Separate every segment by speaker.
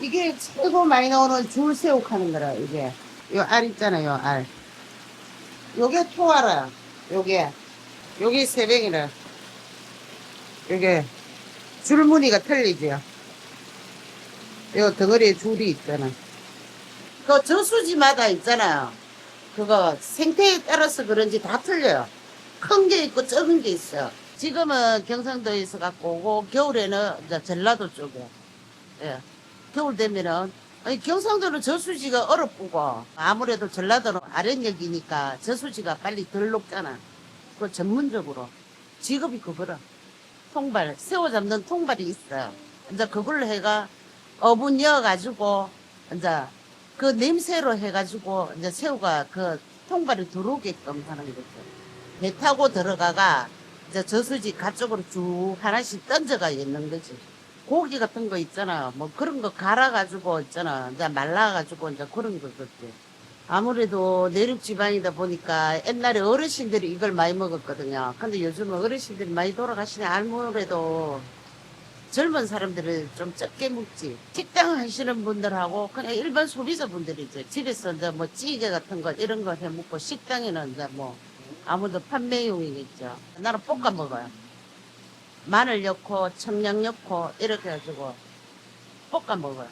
Speaker 1: 이게 최고 많이 나오는 줄새우 하는 거라, 이게. 요 알 있잖아요, 알. 요게 토와라. 요게 새뱅이라. 요게 줄무늬가 틀리죠. 요 덩어리에 줄이 있잖아. 그 저수지마다 있잖아요. 그거 생태에 따라서 그런지 다 틀려요. 큰 게 있고 작은 게 있어요. 지금은 경상도에 있어 갖고 오고 겨울에는 이제 전라도 쪽에. 예. 겨울 되면은 아니 경상도는 저수지가 얼어쁘고 아무래도 전라도는 아랫역이니까 저수지가 빨리 덜 녹잖아. 그 전문적으로 직업이 그거라. 통발, 새우 잡는 통발이 있어요. 이제 그걸로 해가 어분 이어가지고 이제 그 냄새로 해가지고 이제 새우가 그 통발이 들어오게끔 하는 거죠. 배 타고 들어가가 이제 저수지 가쪽으로 쭉 하나씩 던져가 있는 거지. 고기 같은 거 있잖아. 뭐 그런 거 갈아가지고 있잖아. 이제 말라가지고 이제 그런 거겠지. 아무래도 내륙 지방이다 보니까 옛날에 어르신들이 이걸 많이 먹었거든요. 근데 요즘은 어르신들이 많이 돌아가시네. 아무래도 젊은 사람들은 좀 적게 먹지. 식당 하시는 분들하고 그냥 일반 소비자분들이죠. 집에서 이제 뭐 찌개 같은 거 이런 거 해 먹고 식당에는 이제 뭐 아무도 판매용이겠죠. 나는 볶아 먹어요. 마늘 넣고 청양 넣고 이렇게 해가지고 볶아 먹어요.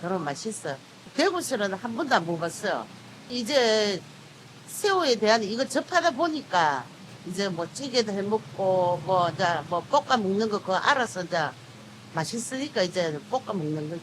Speaker 1: 그럼 맛있어요. 대구에서는 한 번도 안 먹어봤어요. 이제 새우에 대한 이거 접하다 보니까 이제 뭐 찌개도 해 먹고 뭐 이제 뭐 볶아 먹는 거 그거 알아서 이제 맛있으니까 이제 볶아 먹는 거지.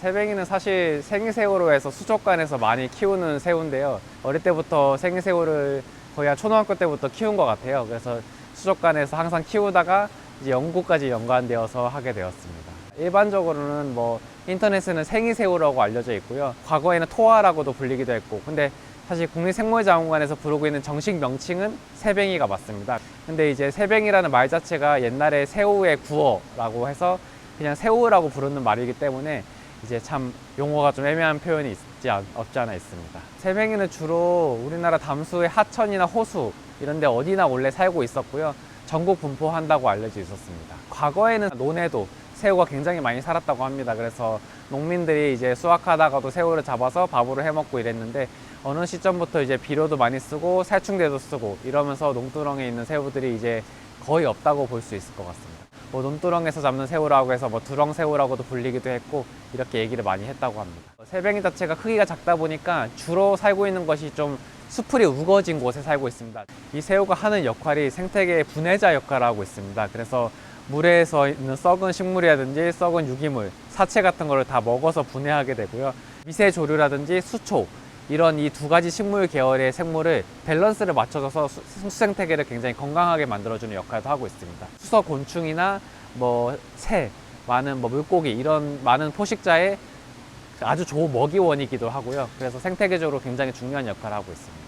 Speaker 2: 새뱅이는 사실 생새우로 해서 수족관에서 많이 키우는 새우인데요. 어릴 때부터 생새우를 거의 한 초등학교 때부터 키운 것 같아요. 그래서 수족관에서 항상 키우다가 이제 연구까지 연관되어서 하게 되었습니다. 일반적으로는 뭐 인터넷에는 생이새우라고 알려져 있고요. 과거에는 토화라고도 불리기도 했고, 근데 사실 국립생물자원관에서 부르고 있는 정식 명칭은 새뱅이가 맞습니다. 근데 이제 새뱅이라는 말 자체가 옛날에 새우의 구어라고 해서 그냥 새우라고 부르는 말이기 때문에 이제 참 용어가 좀 애매한 표현이 없지 않아 있습니다. 새뱅이는 주로 우리나라 담수의 하천이나 호수 이런 데 어디나 원래 살고 있었고요. 전국 분포한다고 알려져 있었습니다. 과거에는 논에도 새우가 굉장히 많이 살았다고 합니다. 그래서 농민들이 이제 수확하다가도 새우를 잡아서 밥으로 해 먹고 이랬는데 어느 시점부터 이제 비료도 많이 쓰고 살충제도 쓰고 이러면서 농두렁에 있는 새우들이 이제 거의 없다고 볼 수 있을 것 같습니다. 뭐 논두렁에서 잡는 새우라고 해서 뭐 두렁새우라고도 불리기도 했고 이렇게 얘기를 많이 했다고 합니다. 새뱅이 자체가 크기가 작다 보니까 주로 살고 있는 것이 좀 수풀이 우거진 곳에 살고 있습니다. 이 새우가 하는 역할이 생태계의 분해자 역할을 하고 있습니다. 그래서 물에서 있는 썩은 식물이라든지 썩은 유기물, 사체 같은 거를 다 먹어서 분해하게 되고요. 미세조류라든지 수초 이런 이 두 가지 식물 계열의 생물을 밸런스를 맞춰줘서 수생태계를 굉장히 건강하게 만들어주는 역할도 하고 있습니다. 수서 곤충이나 뭐 새, 많은 뭐 물고기 이런 많은 포식자의 아주 좋은 먹이원이기도 하고요. 그래서 생태계적으로 굉장히 중요한 역할을 하고 있습니다.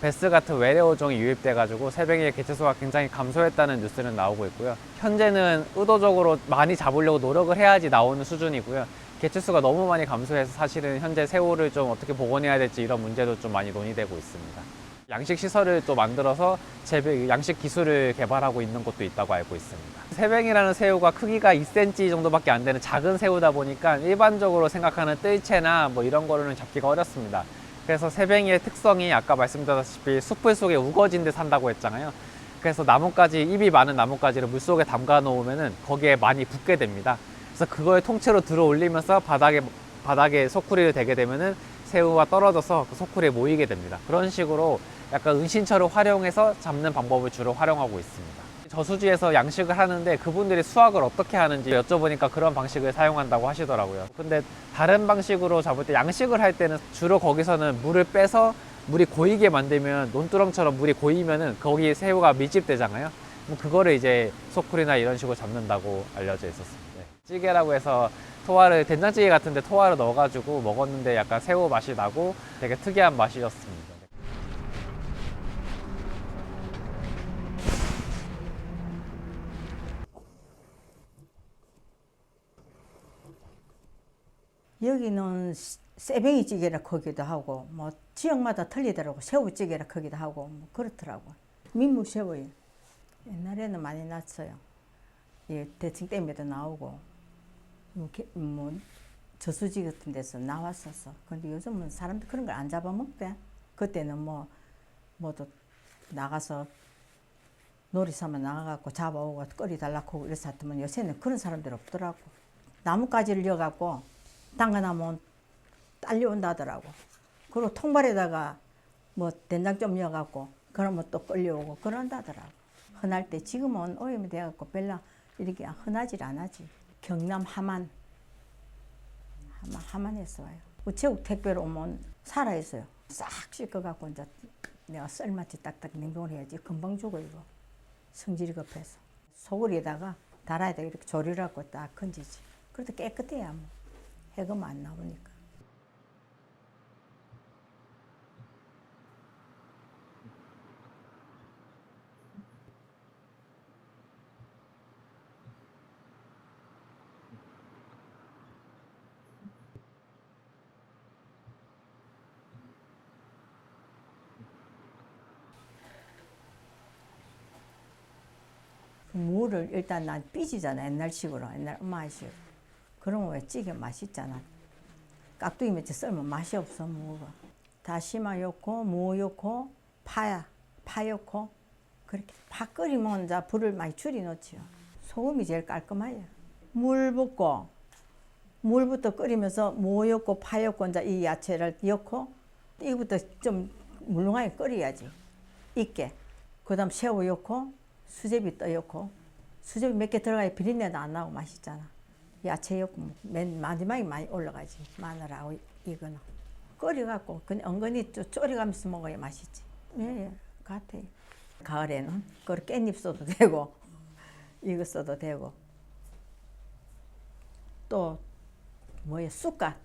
Speaker 2: 베스 같은 외래어종이 유입돼가지고 새뱅이의 개체수가 굉장히 감소했다는 뉴스는 나오고 있고요. 현재는 의도적으로 많이 잡으려고 노력을 해야지 나오는 수준이고요. 개체수가 너무 많이 감소해서 사실은 현재 새우를 좀 어떻게 복원해야 될지 이런 문제도 좀 많이 논의되고 있습니다. 양식 시설을 또 만들어서 양식 기술을 개발하고 있는 곳도 있다고 알고 있습니다. 새뱅이라는 새우가 크기가 2cm 정도밖에 안 되는 작은 새우다 보니까 일반적으로 생각하는 뜰채나 뭐 이런 거로는 잡기가 어렵습니다. 그래서 새뱅이의 특성이 아까 말씀드렸다시피 숲을 속에 우거진 데 산다고 했잖아요. 그래서 나뭇가지, 잎이 많은 나뭇가지를 물속에 담가 놓으면 거기에 많이 붙게 됩니다. 그래서 그걸 통째로 들어 올리면서 바닥에 소쿠리를 대게 되면은 새우가 떨어져서 그 소쿠리에 모이게 됩니다. 그런 식으로 약간 은신처를 활용해서 잡는 방법을 주로 활용하고 있습니다. 저수지에서 양식을 하는데 그분들이 수확을 어떻게 하는지 여쭤보니까 그런 방식을 사용한다고 하시더라고요. 근데 다른 방식으로 잡을 때 양식을 할 때는 주로 거기서는 물을 빼서 물이 고이게 만들면 논두렁처럼 물이 고이면은 거기 새우가 밀집되잖아요. 그거를 이제 소쿠리나 이런 식으로 잡는다고 알려져 있었습니다. 찌개라고 해서 토화를 된장찌개 같은데 토화를 넣어가지고 먹었는데 약간 새우 맛이 나고 되게 특이한 맛이었습니다.
Speaker 3: 여기는 새뱅이 찌개라 크기도 하고 뭐 지역마다 틀리더라고. 새우찌개라 크기도 하고 뭐 그렇더라고. 민물새우예요. 옛날에는 많이 났어요. 예, 대칭 댐에도 나오고 뭐 저수지 같은 데서 나왔었어. 근데 요즘은 사람들 그런 걸 안 잡아먹대. 그때는 뭐 뭐도 나가서 놀이삼아 나가갖고 잡아오고 끓이 달라고 하고 이래서 하더만 요새는 그런 사람들 없더라고. 나뭇가지를 여갖고 담가놓으면 딸려온다더라고. 그리고 통발에다가 뭐 된장 좀 넣어갖고 그러면 또 끌려오고 그런다더라고. 흔할 때 지금은 오염이 돼갖고 별로 이렇게 흔하질 않아지. 경남 함안에서 와요. 우체국 택배로 오면 살아있어요. 싹 씻어갖고 이제 내가 썰맞이 딱딱 냉동을 해야지. 금방 죽어 이거. 성질이 급해서. 소금에다가 달아야 돼. 이렇게 조리를 하고 딱 건지지. 그래도 깨끗해야 뭐. 해금 안 나오니까. 무를 일단 난 삐지잖아. 옛날식으로. 옛날 엄마식. 그러면 왜 찌개 맛있잖아. 깍두기 며칠 썰면 맛이 없어, 무가. 다시마 넣고, 무 넣고, 파 넣고, 그렇게. 파 끓이면 이제 불을 많이 줄여 놓지요. 소금이 제일 깔끔해요. 물부터 끓이면서 무 넣고, 파 넣고, 이제 이 야채를 넣고, 이거부터 좀 물렁하게 끓여야지. 익게. 그 다음 새우 넣고, 수제비 떠 넣고, 수제비 몇 개 들어가야 비린내도 안 나고 맛있잖아. 야채 넣고 맨 마지막에 많이 올라가지. 마늘하고 이거는 끓여갖고 그냥 은근히 졸여가면서 먹어야 맛있지. 예, 같아요. 가을에는 그 깻잎 써도 되고 이거 써도 되고 또 뭐야 쑥갓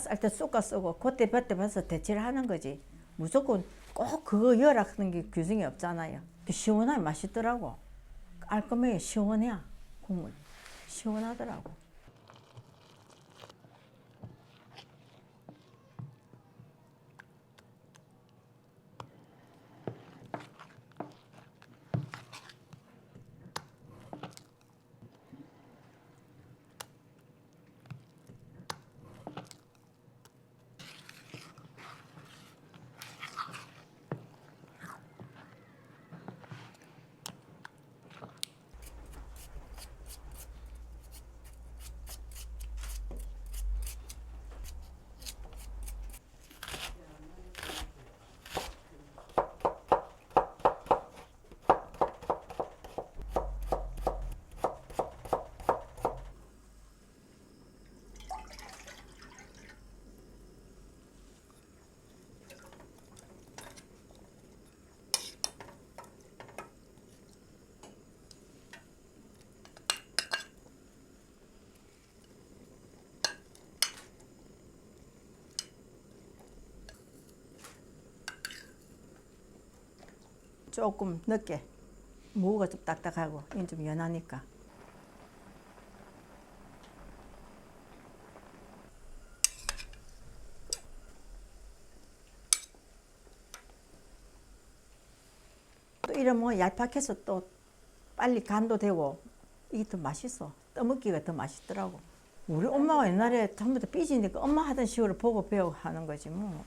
Speaker 3: 쌀 때 쑥갓 쓰고 그때 봐서 대체를 하는 거지. 무조건 꼭 그거 열라 하는 게 규정이 없잖아요. 시원하게 맛있더라고. 깔끔해 시원해 국물. 시원하더라고. 조금 늦게 무가 좀 딱딱하고 이건 좀 연하니까 또 이러면 얄팍해서 또 빨리 간도 되고 이게 더 맛있어. 떠먹기가 더 맛있더라고. 우리 엄마가 옛날에 전부 다 삐지니까 엄마 하던 식으로 보고 배워 하는 거지 뭐.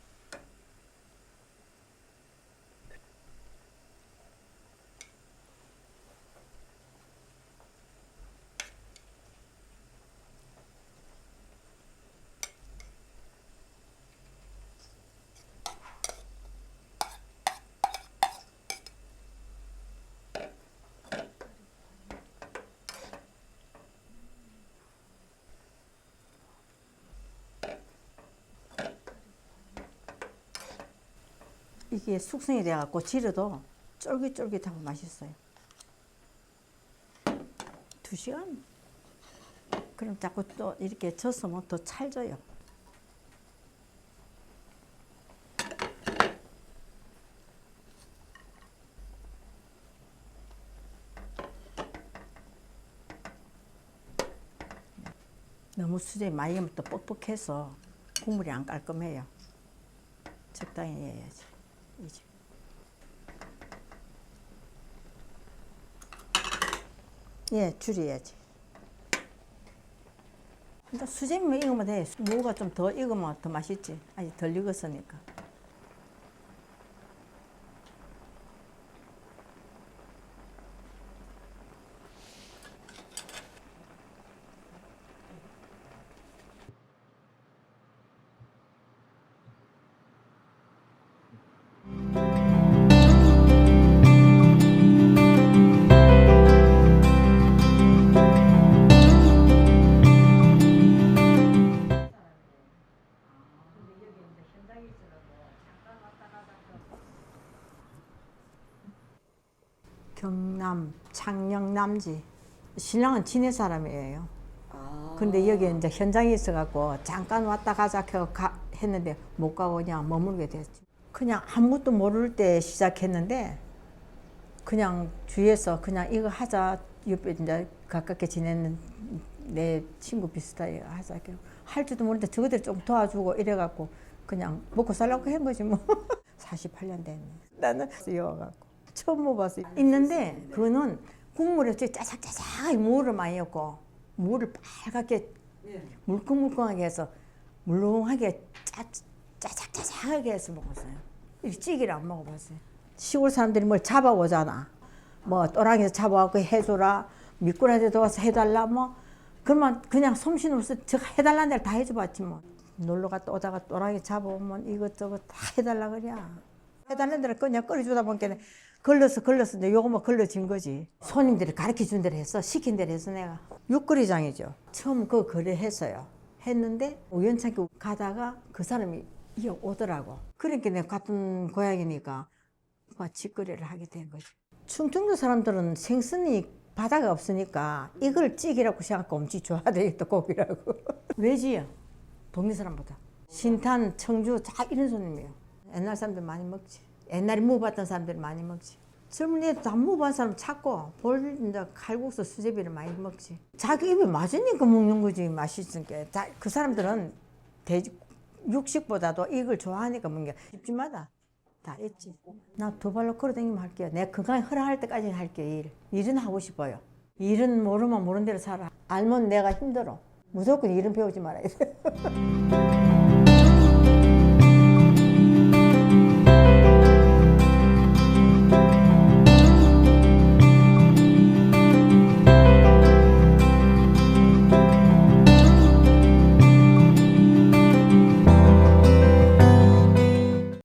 Speaker 3: 이게 숙성이 돼갖고 지려도 쫄깃쫄깃하고 맛있어요. 2시간? 그럼 자꾸 또 이렇게 젖으면 더 찰져요. 너무 수제비 많이 하면 또 뻑뻑해서 국물이 안 깔끔해요. 적당히 해야지. 이제. 예, 줄여야지. 근데 수제비만 익으면 돼. 무가 좀 더 익으면 더 맛있지. 아직 덜 익었으니까. 경남 창녕 남지. 신랑은 진해 사람이에요. 근데 여기 이제 현장에 있어갖고 잠깐 왔다 가자 했는데 못 가고 그냥 머물게 됐지. 그냥 아무것도 모를 때 시작했는데 그냥 주위에서 그냥 이거 하자. 옆에 이제 가깝게 지내는 내 친구 비슷하게 하자. 할 줄도 모르는데 저거들 좀 도와주고 이래갖고 그냥 먹고 살라고 한 거지 뭐. 48년 됐네. 나는 여와갖고. 처음 먹어봤어요. 있는데 그거는 국물에 짜작짜작하게 무를 많이 넣고 무를 빨갛게 물컹물컹하게 해서 물렁하게 짜작짜작하게 해서 먹었어요. 이 찌개를 안 먹어봤어요. 시골 사람들이 뭘 잡아오잖아. 뭐 또랑에서 잡아와서 해줘라. 미꾸라지도 와서 해달라 뭐. 그러면 그냥 솜씨 없어 제가 해달라는 데를 다 해줘봤지 뭐. 놀러 갔다 오다가 또랑이 잡아오면 이것저것 다 해달라 그래. 해달라는 데를 그냥 끓여주다 보니까 걸러서 이제 요거 뭐 걸러진 거지. 손님들이 가르쳐준 대로 했어. 시킨 대로 했어 내가. 육거리장이죠. 처음 그거 거래했어요. 했는데 우연찮게 가다가 그 사람이 오더라고. 그러니까 내가 같은 고향이니까 직거래를 하게 된 거지. 충청도 사람들은 생선이 바다가 없으니까 이걸 찌개라고 생각하고 엄청 좋아하대요. 고기라고. 왜지요? 동네 사람보다. 신탄, 청주 다 이런 손님이에요. 옛날 사람들 많이 먹지. 옛날에 먹어봤던 사람들 많이 먹지. 젊은 애들 다 먹어본 사람 찾고 이제 칼국수 수제비를 많이 먹지. 자기 입에 맞으니까 먹는 거지. 맛있으니까. 그 사람들은 육식보다도 이걸 좋아하니까 먹는 게 집집마다 다 있지. 나 두 발로 걸어다니면 할게요. 내가 건강이 허락할 때까지는 할게요. 일은 하고 싶어요. 일은 모르면 모르는 대로 살아. 알면 내가 힘들어. 무조건 일은 배우지 말아야 돼.